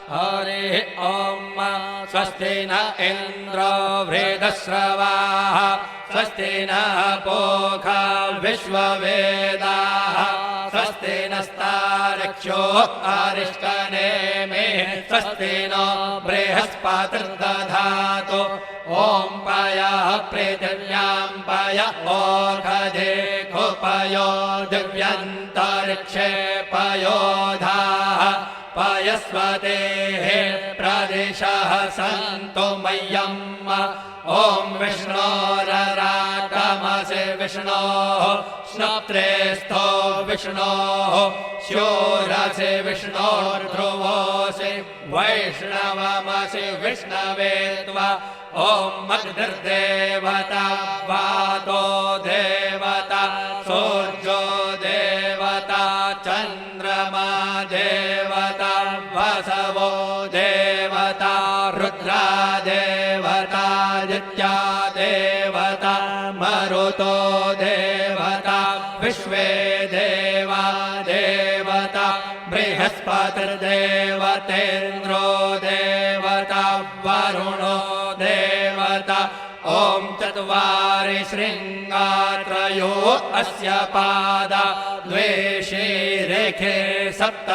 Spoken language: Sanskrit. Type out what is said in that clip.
हरिः ॐ स्वस्ति न इन्द्रो वृद्धश्रवाः स्वस्ति नः पूषा विश्ववेदाः स्वस्ति नस्तार्क्ष्यो अरिष्टनेमिः स्वस्ति नो बृहस्पतिर्दधातु ॐ पयः पृथिव्यां पय ओषधे कुपयो दिव्यन्तरिक्षे पयोधाः पयस्वतेः प्रदिशः सन्तु मह्यम् ॐ विष्णोरराटमसि विष्णोः स्नप्त्रेस्थो विष्णोः शूरसि विष्णोर्ध्रुवोऽसि वैष्णवमसि विष्णवे त्वा ॐ अग्निर्देवता वातो देवता सूर्यो देवता चन्द्रमा देवता वसवो देवता रुद्रा देवता आदित्या देवता मरुतो देवता विश्वे देवा देवता बृहस्पतिर्देवतेन्द्रो देवता वरुणो देवता ॐ चत्वारि शृङ्गात्रयो अस्य पादा द्वे शीरेखे सप्त